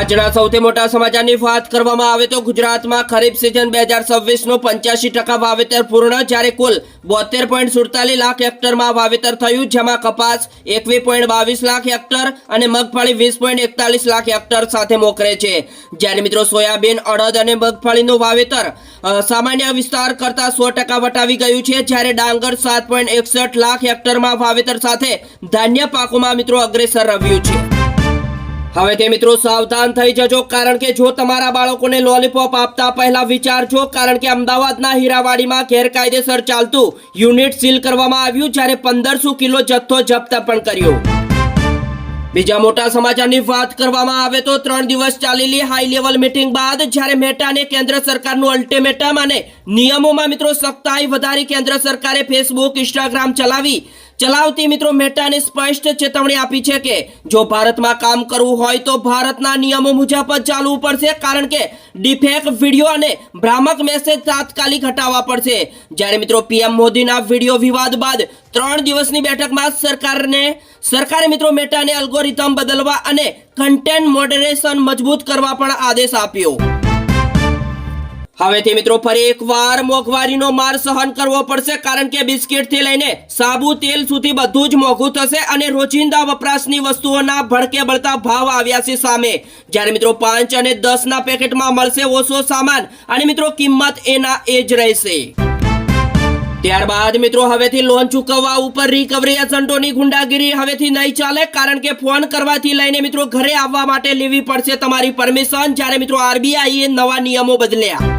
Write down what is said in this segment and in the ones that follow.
આજના સૌથી મોટા સમાચારની વાત કરવામાં આવે તો ગુજરાતમાં ખરીફ સિઝન 2026નું 85% વાવેતર પૂર્ણ, જ્યારે કુલ 72.47 લાખ હેક્ટરમાં વાવેતર થયું, જેમાં કપાસ 21.22 લાખ હેક્ટર અને મગફળી 20.41 લાખ હેક્ટર સાથે મોખરે છે। જ્યારે મિત્રો સોયાબીન, અડદ અને મગફળીનું વાવેતર સામાન્ય વિસ્તાર કરતા 100% વટાવી ગયું છે, જ્યારે ડાંગર 7.61 લાખ હેક્ટરમાં વાવેતર સાથે ધાન્ય પાકોમાં મિત્રો અગ્રેસર રહ્યું છે। હવે તે મિત્રો સાવધાન થઈ જજો, કારણ કે જો તમારા બાળકોને લોલીપોપ આપતા પહેલા વિચારજો, કારણ કે અમદાવાદના હીરાવાડીમાં ગેરકાયદેસર ચાલતું યુનિટ સીલ કરવામાં આવ્યું, જ્યારે 1500 કિલો જથ્થો જપ્ત પણ કર્યો। બીજા મોટા સમાચારની વાત કરવામાં આવે તો 3 દિવસ ચાલેલી હાઈ લેવલ મીટિંગ બાદ જ્યારે મેટાને કેન્દ્ર સરકારનું અલ્ટિમેટમ અને નિયમોમાં મિત્રો સખ્તાઈ વધારી કેન્દ્ર સરકારે ફેસબુક, ઇન્સ્ટાગ્રામ ચલાવતી મિત્રો મેટાને સ્પષ્ટ ચેતવણી આપી છે કે જો ભારતમાં કામ કરવું હોય તો ભારતના નિયમો મુજબ જ ચાલવું પડશે, કારણ કે ડિફેક વિડીયો અને ભ્રામક મેસેજ તાત્કાલિક હટાવવા પડશે। જ્યારે મિત્રો પીએમ મોદીના વિડીયો વિવાદ બાદ 3 દિવસની બેઠકમાં સરકારે મિત્રો મેટાને એલ્ગોરિધમ બદલવા અને કન્ટેન્ટ મોડરેશન મજબૂત કરવા પણ આદેશ આપ્યો। હવેથી મિત્રો ફરી એકવાર મોંઘવારીનો માર સહન કરવો પડશે, કારણ કે બિસ્કિટથી લઈને સાબુ તેલ સુધી બધું જ મોંઘું થશે અને રોજિંદા વપરાશની વસ્તુઓના ભડકે બળતા ભાવ આવ્યા છે સામે। જ્યારે મિત્રો 5 અને 10ના પેકેટમાં મળશે ઓછો સામાન અને મિત્રો કિંમત એના એ જ રહેશે। ત્યારબાદ મિત્રો હવેથી લોન ચૂકવવા ઉપર રિકવરી એજન્ટોની ગુંડાગીરી હવેથી નહીં ચાલે, કારણ કે ફોન કરવાથી લઈને મિત્રો ઘરે આવવા માટે લેવી પડશે તમારી પરમિશન। જ્યારે મિત્રો આરબીઆઈએ નવા નિયમો બદલ્યા।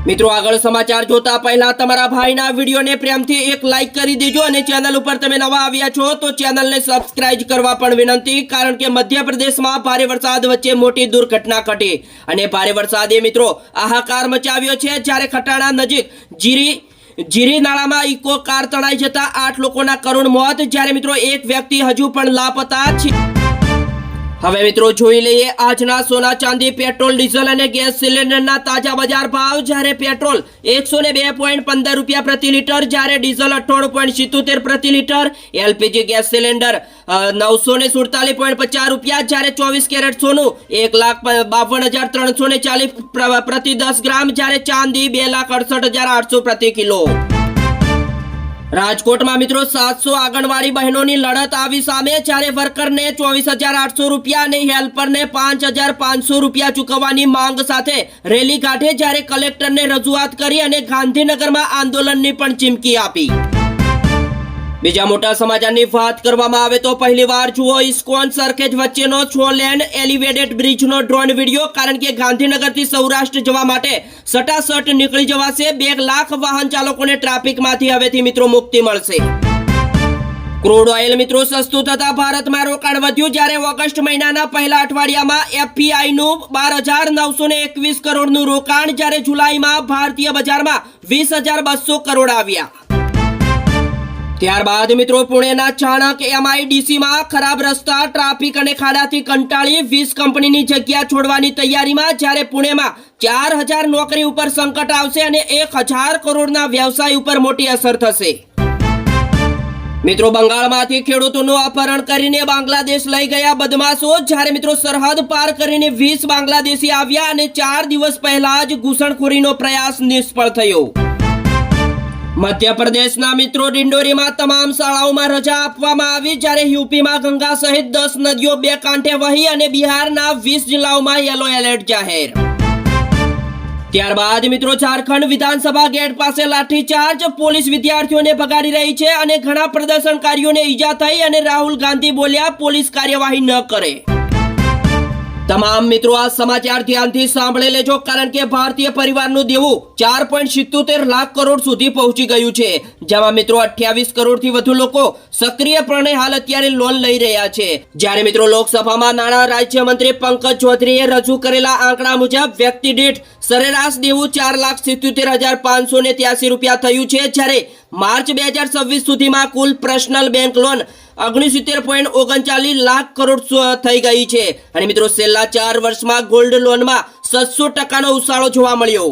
મિત્રો આગળ સમાચાર જોતા પહેલા તમારા ભાઈના વિડીયોને પ્રેમથી એક લાઈક કરી દેજો અને ચેનલ ઉપર તમે નવા આવ્યા છો તો ચેનલને સબસ્ક્રાઇબ કરવા પણ વિનંતી, કારણ કે મધ્યપ્રદેશમાં ભારે વરસાદ વચ્ચે મોટી દુર્ઘટના ઘટી અને ભારે વરસાદે મિત્રો હાહાકાર મચાવ્યો છે। જ્યારે ખટાણા નજીક જીરી નાળામાં ઇકો કાર તણાઈ જતા 8 લોકોના કરુણ મોત, જ્યારે મિત્રો એક વ્યક્તિ હજુ પણ લાપતા છે। હવે મિત્રો જોઈ લઈએ આજના સોના, ચાંદી, પેટ્રોલ, ડીઝલ અને ગેસ સિલિન્ડરના તાજા બજાર ભાવ। જ્યારે પેટ્રોલ 102.15 રૂપિયા પ્રતિ લીટર, જ્યારે ડીઝલ 98.77 પ્રતિ લીટર, એલપીજી ગેસ સિલિન્ડર 947.50 રૂપિયા, જ્યારે 24 કેરેટ સોનું 1,52,340 પ્રતિ 10 ગ્રામ, જ્યારે ચાંદી 2,68,800 પ્રતિ કિલો। રાજકોટમાં મિત્રો 700 આંગણવાડી બહેનોની લડત આવી સામે, જ્યારે વર્કરને 24,800 રૂપિયા અને હેલ્પરને 5,500 રૂપિયા ચૂકવવાની માંગ સાથે રેલી કાઢે, જ્યારે કલેક્ટરને રજૂઆત કરી અને ગાંધીનગરમાં આંદોલનની પણ ચીમકી આપી। બીજા મોટા સમાચારની વાત કરવામાં આવે તો પહેલીવાર જુઓ ઇસ્કોન સરખેજ વચ્ચેનો 6 લેન એલિવેટેડ બ્રિજનો ડ્રોન વિડીયો, કારણ કે ગાંધીનગરથી સૌરાષ્ટ્ર જવા માટે સટાસટ નીકળી જવાશે। 2 લાખ વાહન ચાલકોને ટ્રાફિકમાંથી હવેથી મિત્રો મુક્તિ મળશે। ક્રૂડ ઓઇલ મિત્રો સસ્તું થતા ભારતમાં રોકાણ વધ્યું, જ્યારે ઓગસ્ટ મહિનાના પહેલા અઠવાડિયામાં એફપીઆઈનું 12,921 કરોડનું રોકાણ, જ્યારે જુલાઈમાં ભારતીય બજારમાં 20,200 કરોડ આવ્યા। ત્યારબાદ મિત્રો પુણેના ચાણક એમઆઈડીસીમાં ખરાબ રસ્તા, ટ્રાફિક અને ખાડાથી કંટાળી 20 કંપનીની જગ્યા છોડવાની તૈયારીમાં, જ્યારે પુણેમાં 4,000 નોકરી ઉપર સંકટ આવશે અને 1,000 કરોડના વ્યવસાય ઉપર મોટી અસર થશે। મિત્રો બંગાળમાંથી ખેડૂતોનું અપહરણ કરીને બાંગ્લાદેશ લઈ ગયા બદમાશો, જ્યારે મિત્રો સરહદ પાર કરીને 20 બાંગ્લાદેશી આવ્યા અને 4 દિવસ પહેલા જ ઘૂસણખોરીનો પ્રયાસ નિષ્ફળ થયો। મધ્યપ્રદેશના મિત્રો ડિંડોરીમાં તમામ શાળાઓમાં રજા આપવામાં આવી, જ્યારે યુપીમાં ગંગા સહિત 10 નદીઓ 2 કાંઠે વહી અને બિહારના 20 જિલ્લાઓમાં યલો એલર્ટ જાહેર। ત્યારબાદ મિત્રો ઝારખંડ વિધાનસભા ગેટ પાસે લાઠીચાર્જ, પોલીસ વિદ્યાર્થીઓને ભગાડી રહી છે અને ઘણા પ્રદર્શનકારીઓને ઈજા થઈ અને રાહુલ ગાંધી બોલ્યા પોલીસ કાર્યવાહી ન કરે। તમામ મિત્રો આ સમાચાર ધ્યાનથી સાંભળી લેજો, કારણ કે ભારતીય પરિવારનું દેવું 4.77 લાખ કરોડ સુધી પહોંચી ગયું છે, જેમાં મિત્રો 28 કરોડથી વધુ લોકો સક્રિયપણે હાલ અત્યારે લોન લઈ રહ્યા છે। જ્યારે મિત્રો લોકસભામાં નાણાં રાજ્યમંત્રી પંકજ ચૌધરીએ રજૂ કરેલા આંકડા મુજબ વ્યક્તિ દીઠ સરેરાશ દેવું 4,77,583 રૂપિયા થયું છે, જ્યારે માર્ચ 2026 સુધીમાં કુલ personal bank loan 69.39 lakh crore થઈ ગઈ છે અને મિત્રો છેલ્લા 4 વર્ષમાં ગોલ્ડ લોનમાં 700% ઉછાળો જોવા મળ્યો।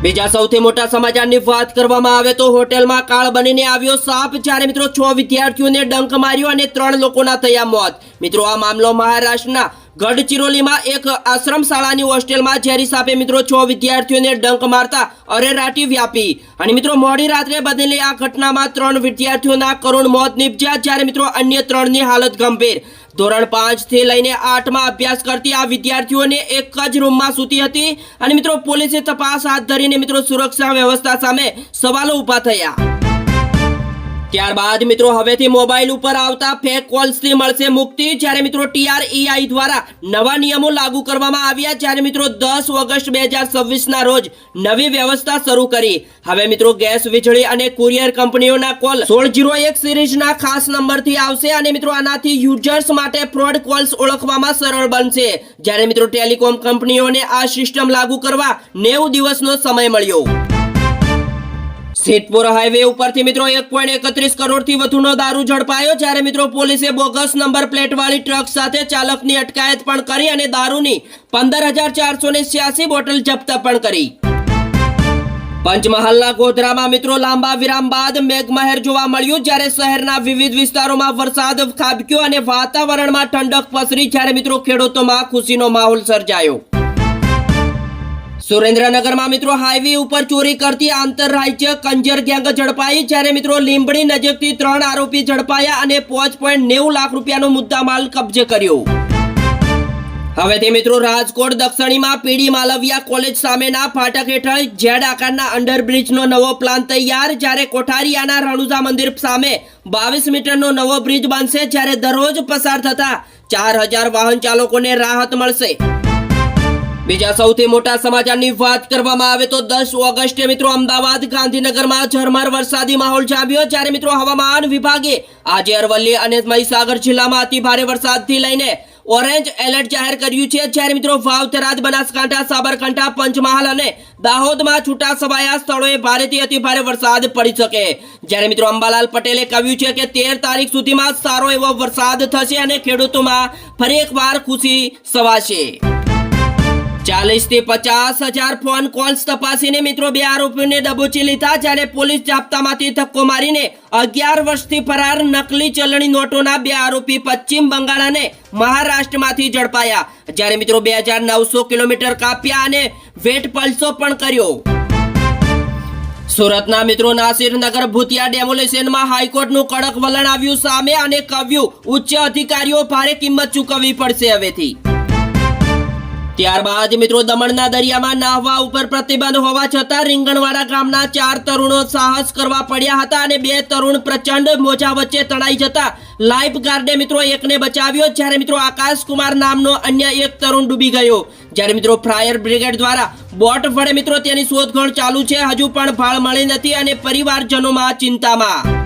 બીજા સૌથી મોટા સમાચારની વાત કરવામાં આવે તો હોટેલમાં કાળ બનીને આવ્યો સાપ, જ્યારે મિત્રો 6 વિદ્યાર્થીઓને ડંક માર્યો અને 3 લોકોના થયા મોત। મિત્રો આ મામલો મહારાષ્ટ્રના ગઢચિરોલીમાં એક આશ્રમ શાળાની હોસ્ટેલમાં ઝેરી સાપે મિત્રો 6 વિદ્યાર્થીઓને ડંક મારતા અરેરાટી વ્યાપી અને મિત્રો મોડી રાત્રે બનેલી આ ઘટનામાં 3 વિદ્યાર્થીઓના કરુણ મોત નીપજ્યા, જ્યારે મિત્રો અન્ય 3ની હાલત ગંભીર. ધોરણ 5 થી લઈને 8માં અભ્યાસ કરતી આ વિદ્યાર્થીઓને એક જ રૂમમાં સૂતી હતી અને મિત્રો પોલીસે તપાસ હાથ ધરીને મિત્રો સુરક્ષા વ્યવસ્થા સામે સવાલો ઊભા થયા. ત્યારબાદ મિત્રો હવેથી મોબાઈલ ઉપર આવતા ફેક કોલ્સથી મળશે મુક્તિ, જ્યારે મિત્રો TREI દ્વારા નવા નિયમો લાગુ કરવામાં આવ્યા, જ્યારે મિત્રો 10 ઓગસ્ટ 2026ના રોજ નવી વ્યવસ્થા શરૂ કરી. હવે મિત્રો ગેસ, વીજળી અને કુરિયર કંપનીઓના કોલ 1601 સિરીઝના ખાસ નંબરથી આવશે અને મિત્રો આનાથી યુઝર્સ માટે ફ્રોડ કોલ્સ ઓળખવામાં સરળ બનશે, જ્યારે મિત્રો ટેલિકોમ કંપનીઓને આ સિસ્ટમ લાગુ કરવા 90 દિવસનો સમય મળ્યો. સિદ્ધપુર હાઈવે ઉપરથી મિત્રો 1.31 કરોડથી વધુનો દારૂ ઝડપાયો, જ્યારે મિત્રો પોલીસે બોગસ નંબર પ્લેટ વાળી ટ્રક સાથે ચાલકની અટકાયત પણ કરી અને દારૂની 15,486 બોટલ જપ્ત પણ કરી. પંચમહાલના ગોધરામાં મિત્રો લાંબા વિરામ બાદ મેઘમહેર જોવા મળ્યું, જ્યારે શહેરના વિવિધ વિસ્તારોમાં વરસાદ ખાબક્યો અને વાતાવરણમાં ઠંડક પસરી, જ્યારે મિત્રો ખેડૂતોમાં ખુશીનો માહોલ સર્જાયો. સુરેન્દ્રનગરમાં મિત્રો હાઈવે ઉપર ચોરી કરતી આંતરરાજ્ય કંજર ગેંગ ઝડપાઈ, જ્યારે મિત્રો લીંબડી નજીકથી 3 આરોપી ઝડપાયા અને 5.90 લાખ રૂપિયાનો મુદ્દામાલ કબજે કર્યો. હવેથી મિત્રો રાજકોટ દક્ષિણીમાં પીડી માલવિયા કોલેજ સામેના ફાટક હેઠળ ઝેડ આકારના અંડરબ્રિજનો નવો પ્લાન તૈયાર, જ્યારે કોઠારિયાના રણુજા મંદિર સામે 22 મીટરનો નવો બ્રિજ બનશે, જ્યારે દરરોજ પસાર થતા 4000 વાહન ચાલકોને રાહત મળશે. બીજા સૌથી મોટા સમાચારની વાત કરવામાં આવે તો 10 ઓગસ્ટે મિત્રો અમદાવાદ, ગાંધીનગરમાં ઝરમર વરસાદી માહોલ જામ્યો, જ્યારે મિત્રો હવામાન વિભાગે આજે અરવલ્લી અને મહીસાગર જિલ્લામાં અતિભારે વરસાદથી લઈને ઓરેન્જ એલર્ટ જાહેર કર્યું છે, જ્યારે મિત્રો વાવ, થરાદ, બનાસકાંઠા, સાબરકાંઠા, પંચમહાલ અને દાહોદમાં છૂટા છવાયા સ્થળોએ ભારેથી અતિભારે વરસાદ પડી શકે, જ્યારે મિત્રો અંબાલાલ પટેલે કહ્યું છે કે 13 તારીખ સુધીમાં સારો એવો વરસાદ થશે અને ખેડૂતોમાં ફરી એકવાર ખુશી છવાશે. 40 થી 50 હજાર ફોન કોલ્સ તપાસીને મિત્રો 2 આરોપીઓને દબોચી લીધા, જ્યારે પોલીસ જાપ્તામાંથી ધક્કો મારીને 11 વર્ષથી ફરાર નકલી ચલણી નોટોના 2 આરોપી પશ્ચિમ બંગાળ અને મહારાષ્ટ્રમાંથી ઝડપાયા, જ્યારે મિત્રો 2900 કિલોમીટર કાપ્યા અને વેટ પલ્સો પણ કર્યો. સુરતના મિત્રો નાસિરનગર ભૂતિયા ડેમોલેશનમાં હાઈકોર્ટનું કડક વલણ આવ્યું સામે અને કહ્યું ઉચ્ચ અધિકારીઓ ભારે કિંમત ચૂકવવી પડશે હવેથી. ત્યારબાદ મિત્રો દમણના દરિયામાં નાહવા ઉપર પ્રતિબંધ હોવા છતાં રીંગણવાડા ગામના 4 તરુણો સાહસ કરવા પડ્યા હતા અને 2 તરુણ પ્રચંડ મોજા વચ્ચે તણાઈ જતા લાઈફ ગાર્ડે મિત્રો એકને બચાવ્યો, જ્યારે મિત્રો આકાશકુમાર નામનો અન્ય એક તરુણ ડૂબી ગયો, જ્યારે મિત્રો ફાયર બ્રિગેડ દ્વારા બોટ વડે મિત્રો તેની શોધખોળ ચાલુ છે. હજુ પણ ભાળ મળી નથી અને પરિવારજનોમાં ચિંતામાં.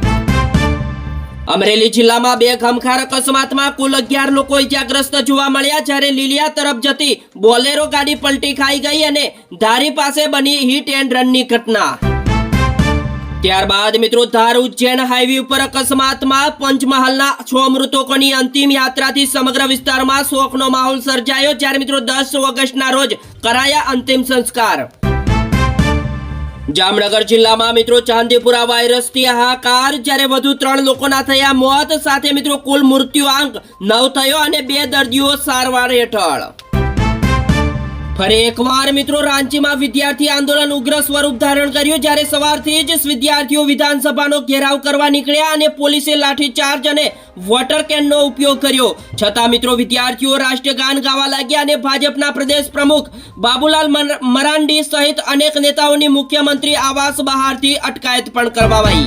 અમરેલી જિલ્લામાં 2 ગમખાર અકસ્માતમાં કુલ 11 લોકો ઇજાગ્રસ્ત જોવા મળ્યા, જ્યારે લીલિયા તરફ જતી બોલેરો ગાડી પલટી ખાઈ ગઈ અને ધારી પાસે બની હિટ એન્ડ રનની ઘટના. ત્યારબાદ મિત્રો ધાર ઉજ્જૈન હાઈવે ઉપર અકસ્માતમાં પંચમહાલના 6 મૃતકોની અંતિમ યાત્રાથી સમગ્ર વિસ્તારમાં શોકનો માહોલ સર્જાયો, જ્યારે મિત્રો 10 ઓગસ્ટના રોજ કરાયા અંતિમ સંસ્કાર. જામનગર જિલ્લામાં મિત્રો ચાંદીપુરા વાયરસથી હાહાકાર, જ્યારે વધુ 3 લોકોના થયા મોત, સાથે મિત્રો કુલ મૃત્યુઆંક 9 થયો અને 2 દર્દીઓ સારવાર હેઠળ. ફરી એકવાર મિત્રો રાંચીમાં વિદ્યાર્થી આંદોલન ઉગ્ર સ્વરૂપ ધારણ કર્યું, જ્યારે સવારથી જ વિદ્યાર્થીઓ વિધાનસભાનો ઘેરાવ કરવા નીકળ્યા અને પોલીસે લાઠીચાર્જ અને વોટર કેનનો ઉપયોગ કર્યો, છતાં મિત્રો વિદ્યાર્થીઓ રાષ્ટ્રગાન ગાવા લાગ્યા અને ભાજપના પ્રદેશ પ્રમુખ બાબુલાલ મરાંડી સહિત અનેક નેતાઓની મુખ્યમંત્રી આવાસ બહારથી અટકાયત પણ કરવાઈ.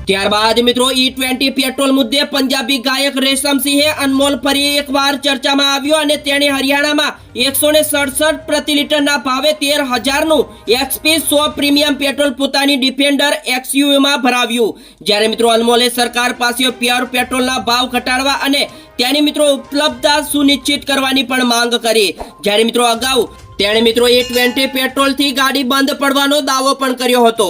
ત્યારબાદ મિત્રો E20 પેટ્રોલ મુદ્દે પંજાબી ગાયક રેશમસિંહે અનમોલ ફરી એકવાર ચર્ચામાં આવ્યો અને તેણે હરિયાણામાં 167 પ્રતિ લીટરના ભાવે 13,000નું XP 100 પ્રીમિયમ પેટ્રોલ પોતાની ડિફેન્ડર XUVમાં ભરાવ્યું, જ્યારે મિત્રો અનમોલે સરકાર પાસે પ્યોર પેટ્રોલના ભાવ ઘટાડવા અને તેની મિત્રો ઉપલબ્ધતા સુનિશ્ચિત કરવાની પણ માંગ કરી, જ્યારે મિત્રો અગાઉ તેણે મિત્રો E20 પેટ્રોલથી ગાડી બંધ પડવાનો દાવો પણ કર્યો હતો.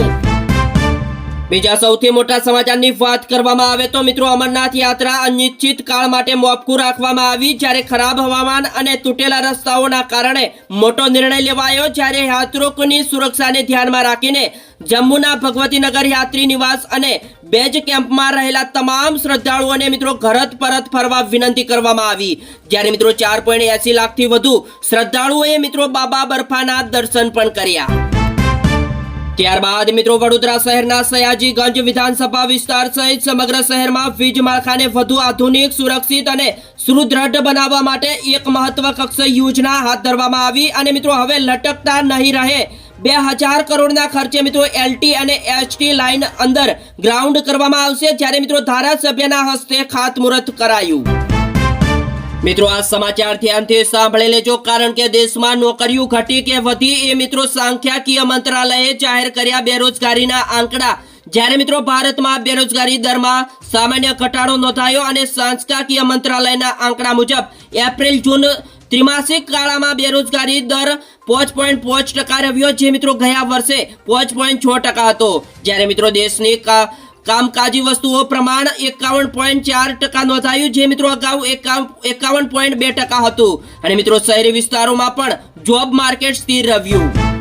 બીજા સૌથી મોટા સમાચારની વાત કરવામાં આવે તો મિત્રો અમરનાથ યાત્રા અનિશ્ચિત કાળ માટે મોકૂફ રાખવામાં આવી, જ્યારે ખરાબ હવામાન અને તૂટેલા રસ્તાઓના કારણે મોટો નિર્ણય લેવાયો, જ્યારે યાત્રિકોની સુરક્ષાને ધ્યાનમાં રાખીને જમ્મુના ભગવતીનગર યાત્રી નિવાસ અને બેઝ કેમ્પમાં રહેલા તમામ શ્રદ્ધાળુઓને મિત્રો ઘર પરત ફરવા વિનંતી કરવામાં આવી, જ્યારે મિત્રો 4.80 લાખથી વધુ શ્રદ્ધાળુઓએ મિત્રો બાબા બર્ફાના દર્શન પણ કર્યા। ત્યારબાદ મિત્રો વડોદરા શહેરના સયાજીગંજ વિધાનસભા વિસ્તાર સહિત સમગ્ર શહેરમાં વીજ માળખાને વધુ આધુનિક, સુરક્ષિત અને સુદૃઢ બનાવવા માટે એક મહત્વાકાંક્ષી યોજના હાથ ધરવામાં આવી અને મિત્રો હવે લટકતા નહીં રહે। 2000 કરોડના ખર્ચે મિત્રો એલટી અને એચટી લાઇન અંદર ગ્રાઉન્ડ કરવામાં આવશે, જ્યારે મિત્રો ધારાસભ્યના હસ્તે ખાતમુહૂર્ત કરાયું। મિત્રો આ સમાચાર ધ્યાનથી સાંભળી લેજો, કારણ કે દેશમાં નોકરીઓ ઘટી કે વધી એ મિત્રો સાંખ્યિકી મંત્રાલયે જાહેર કર્યા બેરોજગારીના આંકડા, જ્યારે મિત્રો ભારતમાં બેરોજગારી દરમાં સામાન્ય ઘટાડો નોંધાયો અને સાંખ્યિકી મંત્રાલયના આંકડા મુજબ એપ્રિલ જૂન ત્રિમાસિક ગાળામાં બેરોજગારી દર 5.5% રહ્યો, જે મિત્રો ગયા વર્ષે 5.6% હતો, જ્યારે મિત્રો દેશની કામકાજી વસ્તુઓ પ્રમાણ 51.4% નોંધાયું, જે મિત્રો અગાઉ 51.2% હતું અને મિત્રો શહેરી વિસ્તારોમાં પણ જોબ માર્કેટ સ્થિર રહ્યું।